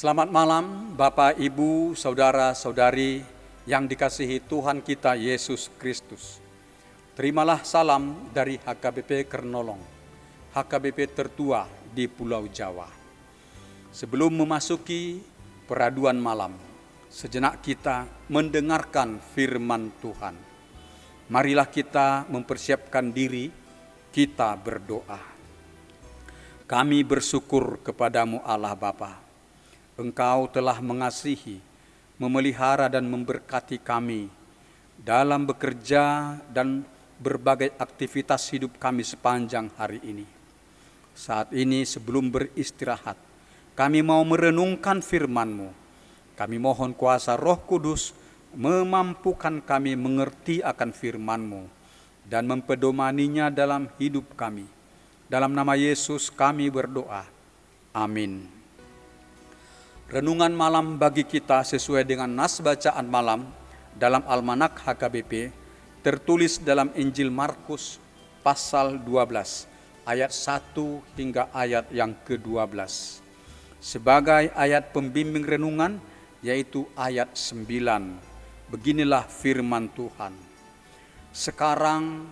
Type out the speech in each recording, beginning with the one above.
Selamat malam Bapak, Ibu, Saudara-saudari yang dikasihi Tuhan kita Yesus Kristus. Terimalah salam dari HKBP Kernolong, HKBP tertua di Pulau Jawa. Sebelum memasuki peraduan malam, sejenak kita mendengarkan firman Tuhan. Marilah kita mempersiapkan diri, kita berdoa. Kami bersyukur kepadamu Allah Bapa. Engkau telah mengasihi, memelihara dan memberkati kami dalam bekerja dan berbagai aktivitas hidup kami sepanjang hari ini. Saat ini sebelum beristirahat, kami mau merenungkan firman-Mu. Kami mohon kuasa Roh Kudus memampukan kami mengerti akan firman-Mu dan mempedomaninya dalam hidup kami. Dalam nama Yesus kami berdoa. Amin. Renungan malam bagi kita sesuai dengan nas bacaan malam dalam Almanak HKBP tertulis dalam Injil Markus pasal 12 ayat 1 hingga ayat yang ke-12. Sebagai ayat pembimbing renungan yaitu ayat 9. Beginilah firman Tuhan. Sekarang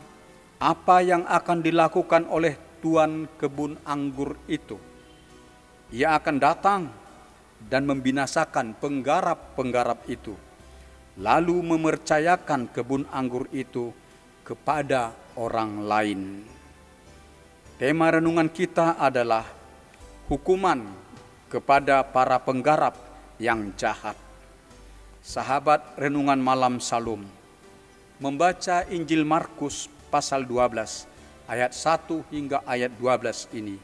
apa yang akan dilakukan oleh tuan kebun anggur itu? Ia akan datang dan membinasakan penggarap-penggarap itu, lalu mempercayakan kebun anggur itu kepada orang lain. Tema renungan kita adalah hukuman kepada para penggarap yang jahat. Sahabat renungan malam Salum membaca Injil Markus pasal 12 ayat 1 hingga ayat 12 ini.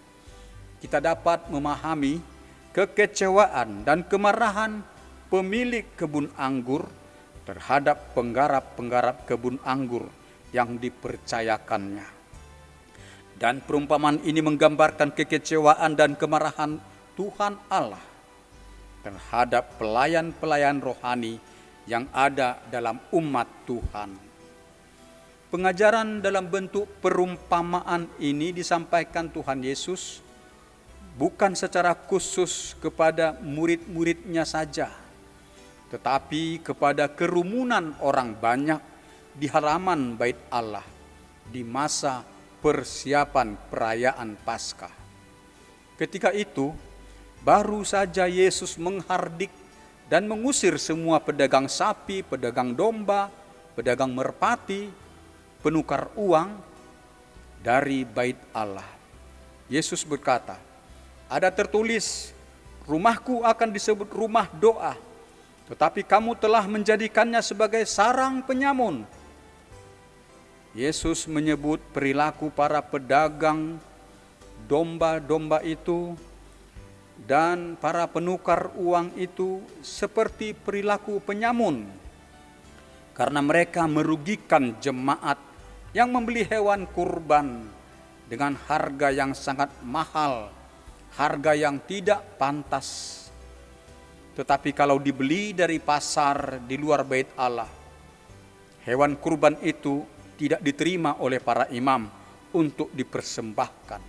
Kita dapat memahami kekecewaan dan kemarahan pemilik kebun anggur terhadap penggarap-penggarap kebun anggur yang dipercayakannya. Dan perumpamaan ini menggambarkan kekecewaan dan kemarahan Tuhan Allah terhadap pelayan-pelayan rohani yang ada dalam umat Tuhan. Pengajaran dalam bentuk perumpamaan ini disampaikan Tuhan Yesus bukan secara khusus kepada murid-muridnya saja, tetapi kepada kerumunan orang banyak di halaman Bait Allah di masa persiapan perayaan Paskah. Ketika itu, baru saja Yesus menghardik dan mengusir semua pedagang sapi, pedagang domba, pedagang merpati, penukar uang dari Bait Allah. Yesus berkata, ada tertulis, rumahku akan disebut rumah doa, tetapi kamu telah menjadikannya sebagai sarang penyamun. Yesus menyebut perilaku para pedagang domba-domba itu dan para penukar uang itu seperti perilaku penyamun, karena mereka merugikan jemaat yang membeli hewan kurban dengan harga yang sangat mahal, harga yang tidak pantas. Tetapi kalau dibeli dari pasar di luar Bait Allah, hewan kurban itu tidak diterima oleh para imam untuk dipersembahkan.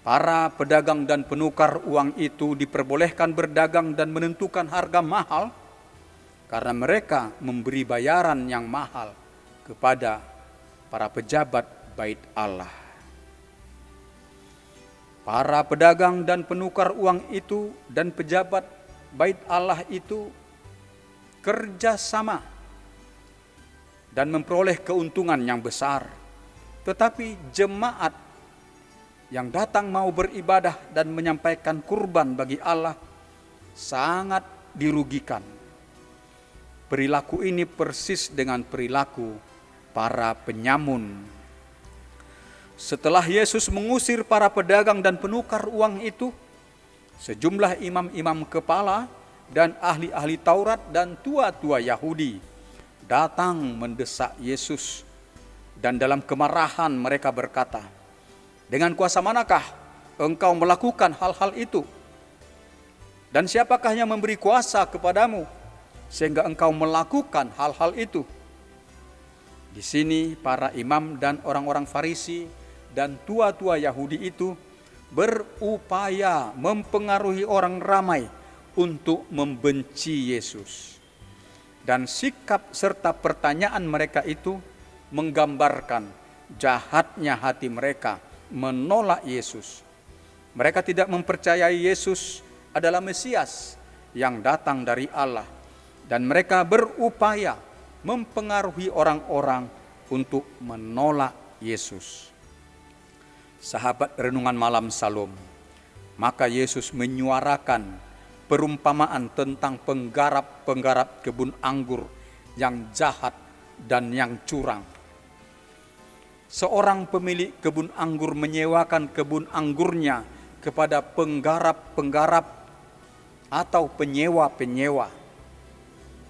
Para pedagang dan penukar uang itu diperbolehkan berdagang dan menentukan harga mahal karena mereka memberi bayaran yang mahal kepada para pejabat Bait Allah. Para pedagang dan penukar uang itu dan pejabat Bait Allah itu kerjasama dan memperoleh keuntungan yang besar. Tetapi jemaat yang datang mau beribadah dan menyampaikan kurban bagi Allah sangat dirugikan. Perilaku ini persis dengan perilaku para penyamun. Setelah Yesus mengusir para pedagang dan penukar uang itu, sejumlah imam-imam kepala dan ahli-ahli Taurat dan tua-tua Yahudi datang mendesak Yesus, dan dalam kemarahan mereka berkata, dengan kuasa manakah engkau melakukan hal-hal itu? Dan siapakah yang memberi kuasa kepadamu sehingga engkau melakukan hal-hal itu? Di sini para imam dan orang-orang Farisi dan tua-tua Yahudi itu berupaya mempengaruhi orang ramai untuk membenci Yesus. Dan sikap serta pertanyaan mereka itu menggambarkan jahatnya hati mereka menolak Yesus. Mereka tidak mempercayai Yesus adalah Mesias yang datang dari Allah. Dan mereka berupaya mempengaruhi orang-orang untuk menolak Yesus. Sahabat renungan malam Salom, maka Yesus menyuarakan perumpamaan tentang penggarap-penggarap kebun anggur yang jahat dan yang curang. Seorang pemilik kebun anggur menyewakan kebun anggurnya kepada penggarap-penggarap atau penyewa-penyewa.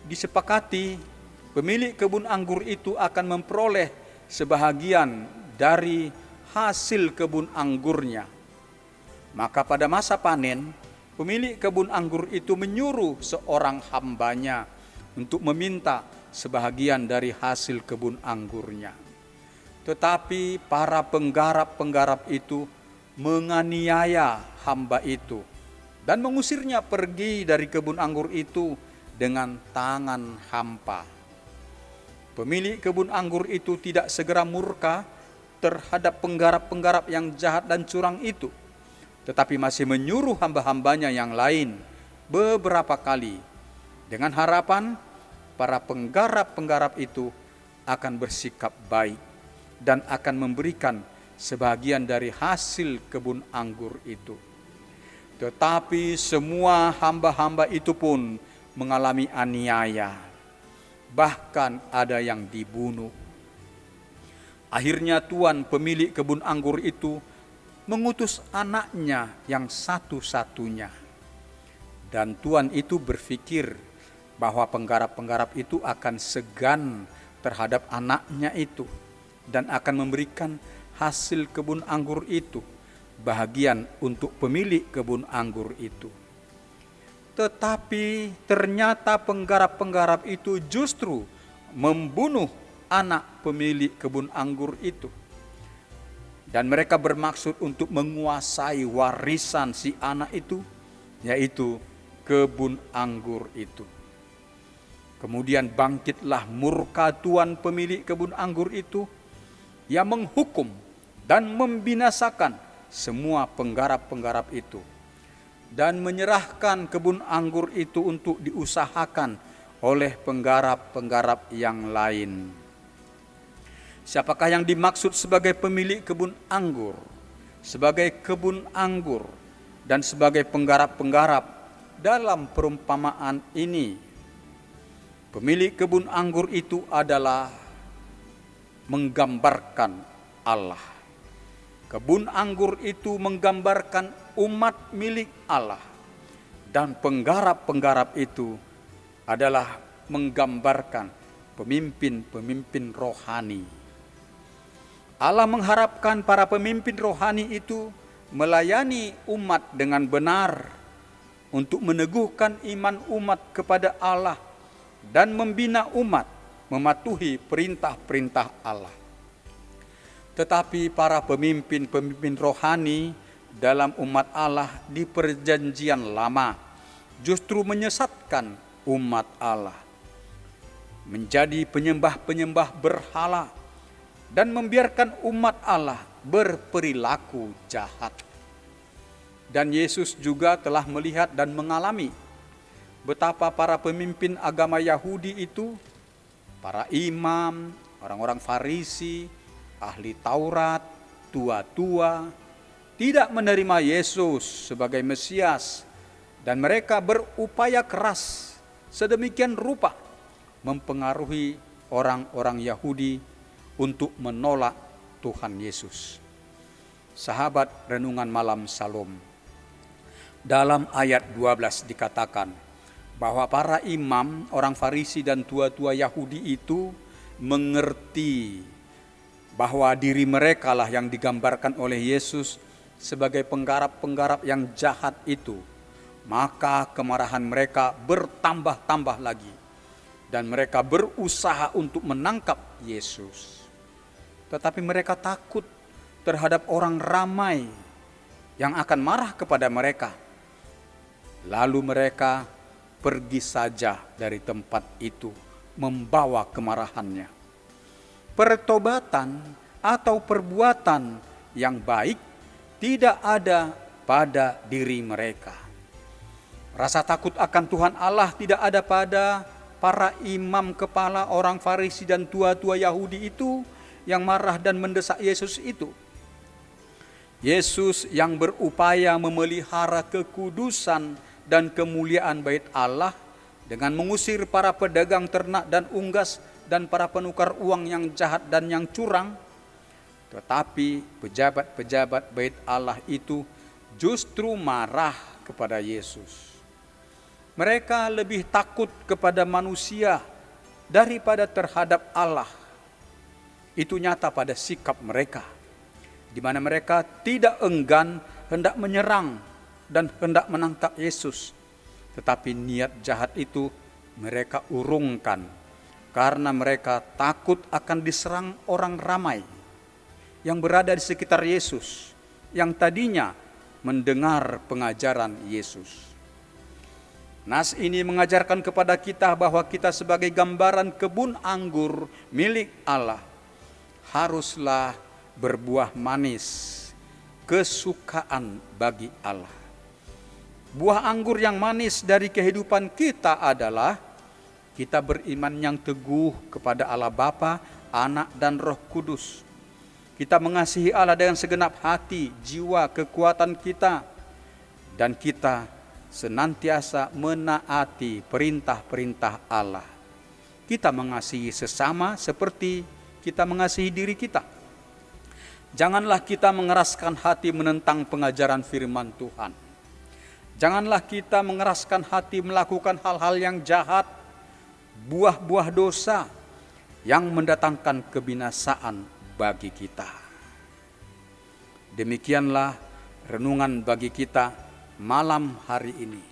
Disepakati pemilik kebun anggur itu akan memperoleh sebahagian dari hasil kebun anggurnya. Maka pada masa panen, pemilik kebun anggur itu menyuruh seorang hambanya untuk meminta sebahagian dari hasil kebun anggurnya. Tetapi para penggarap-penggarap itu menganiaya hamba itu dan mengusirnya pergi dari kebun anggur itu dengan tangan hampa. Pemilik kebun anggur itu tidak segera murka terhadap penggarap-penggarap yang jahat dan curang itu, tetapi masih menyuruh hamba-hambanya yang lain beberapa kali dengan harapan para penggarap-penggarap itu akan bersikap baik dan akan memberikan sebagian dari hasil kebun anggur itu. Tetapi semua hamba-hamba itu pun mengalami aniaya, bahkan ada yang dibunuh. Akhirnya tuan pemilik kebun anggur itu mengutus anaknya yang satu-satunya. Dan tuan itu berpikir bahwa penggarap-penggarap itu akan segan terhadap anaknya itu dan akan memberikan hasil kebun anggur itu bahagian untuk pemilik kebun anggur itu. Tetapi ternyata penggarap-penggarap itu justru membunuh anak pemilik kebun anggur itu. Dan mereka bermaksud untuk menguasai warisan si anak itu, yaitu kebun anggur itu. Kemudian bangkitlah murka tuan pemilik kebun anggur itu yang menghukum dan membinasakan semua penggarap-penggarap itu dan menyerahkan kebun anggur itu untuk diusahakan oleh penggarap-penggarap yang lain. Siapakah yang dimaksud sebagai pemilik kebun anggur, sebagai kebun anggur, dan sebagai penggarap-penggarap dalam perumpamaan ini? Pemilik kebun anggur itu adalah menggambarkan Allah. Kebun anggur itu menggambarkan umat milik Allah. Dan penggarap-penggarap itu adalah menggambarkan pemimpin-pemimpin rohani. Allah mengharapkan para pemimpin rohani itu melayani umat dengan benar untuk meneguhkan iman umat kepada Allah dan membina umat mematuhi perintah-perintah Allah. Tetapi para pemimpin-pemimpin rohani dalam umat Allah di perjanjian lama justru menyesatkan umat Allah menjadi penyembah-penyembah berhala dan membiarkan umat Allah berperilaku jahat. Dan Yesus juga telah melihat dan mengalami betapa para pemimpin agama Yahudi itu, para imam, orang-orang Farisi, ahli Taurat, tua-tua, tidak menerima Yesus sebagai Mesias, dan mereka berupaya keras sedemikian rupa mempengaruhi orang-orang Yahudi untuk menolak Tuhan Yesus. Sahabat renungan malam Salom, dalam ayat 12 dikatakan bahwa para imam, orang Farisi dan tua-tua Yahudi itu mengerti bahwa diri mereka lah yang digambarkan oleh Yesus sebagai penggarap-penggarap yang jahat itu. Maka kemarahan mereka bertambah-tambah lagi dan mereka berusaha untuk menangkap Yesus. Tetapi mereka takut terhadap orang ramai yang akan marah kepada mereka. Lalu mereka pergi saja dari tempat itu membawa kemarahannya. Pertobatan atau perbuatan yang baik tidak ada pada diri mereka. Rasa takut akan Tuhan Allah tidak ada pada para imam kepala orang Farisi dan tua-tua Yahudi itu yang marah dan mendesak Yesus itu. Yesus yang berupaya memelihara kekudusan dan kemuliaan bait Allah dengan mengusir para pedagang ternak dan unggas dan para penukar uang yang jahat dan yang curang. Tetapi pejabat-pejabat bait Allah itu justru marah kepada Yesus. Mereka lebih takut kepada manusia daripada terhadap Allah. Itu nyata pada sikap mereka, di mana mereka tidak enggan hendak menyerang dan hendak menangkap Yesus. Tetapi niat jahat itu mereka urungkan karena mereka takut akan diserang orang ramai yang berada di sekitar Yesus, yang tadinya mendengar pengajaran Yesus. Nas ini mengajarkan kepada kita bahwa kita sebagai gambaran kebun anggur milik Allah haruslah berbuah manis, kesukaan bagi Allah. Buah anggur yang manis dari kehidupan kita adalah kita beriman yang teguh kepada Allah Bapa, Anak, dan Roh Kudus. Kita mengasihi Allah dengan segenap hati, jiwa, kekuatan kita, dan kita senantiasa menaati perintah-perintah Allah. Kita mengasihi sesama seperti kita mengasihi diri kita. Janganlah kita mengeraskan hati menentang pengajaran firman Tuhan. Janganlah kita mengeraskan hati melakukan hal-hal yang jahat, buah-buah dosa yang mendatangkan kebinasaan bagi kita. Demikianlah renungan bagi kita malam hari ini.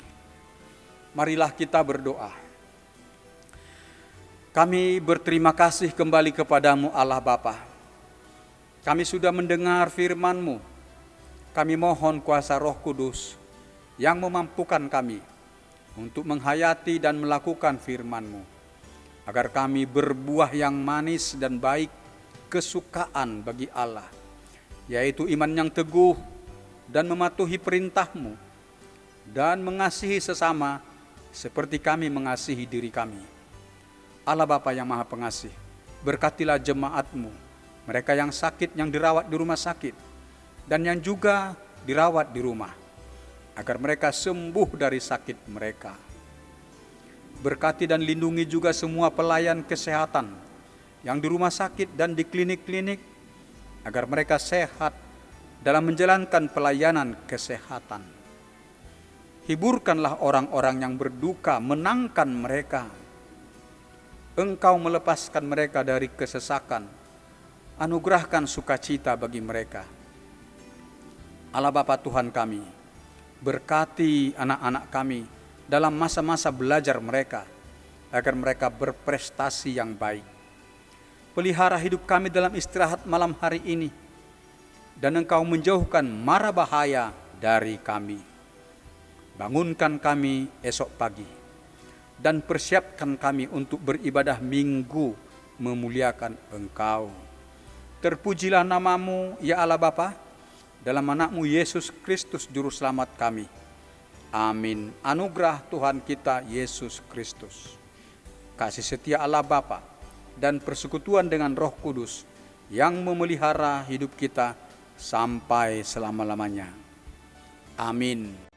Marilah kita berdoa. Kami berterima kasih kembali kepadamu Allah Bapa. Kami sudah mendengar firman-Mu. Kami mohon kuasa Roh Kudus yang memampukan kami untuk menghayati dan melakukan firman-Mu, agar kami berbuah yang manis dan baik, kesukaan bagi Allah, yaitu iman yang teguh dan mematuhi perintah-Mu, dan mengasihi sesama seperti kami mengasihi diri kami. Allah Bapa yang Maha Pengasih, berkatilah jemaat-Mu, mereka yang sakit, yang dirawat di rumah sakit, dan yang juga dirawat di rumah, agar mereka sembuh dari sakit mereka. Berkati dan lindungi juga semua pelayan kesehatan yang di rumah sakit dan di klinik-klinik, agar mereka sehat dalam menjalankan pelayanan kesehatan. Hiburkanlah orang-orang yang berduka, menangkan mereka. Engkau melepaskan mereka dari kesesakan, anugerahkan sukacita bagi mereka. Allah Bapa Tuhan kami, berkati anak-anak kami dalam masa-masa belajar mereka, agar mereka berprestasi yang baik. Pelihara hidup kami dalam istirahat malam hari ini, dan Engkau menjauhkan mara bahaya dari kami. Bangunkan kami esok pagi, dan persiapkan kami untuk beribadah minggu memuliakan Engkau. Terpujilah nama-Mu, ya Allah Bapa, dalam anak-Mu Yesus Kristus Juru Selamat kami. Amin. Anugerah Tuhan kita Yesus Kristus, kasih setia Allah Bapa, dan persekutuan dengan Roh Kudus yang memelihara hidup kita sampai selama-lamanya. Amin.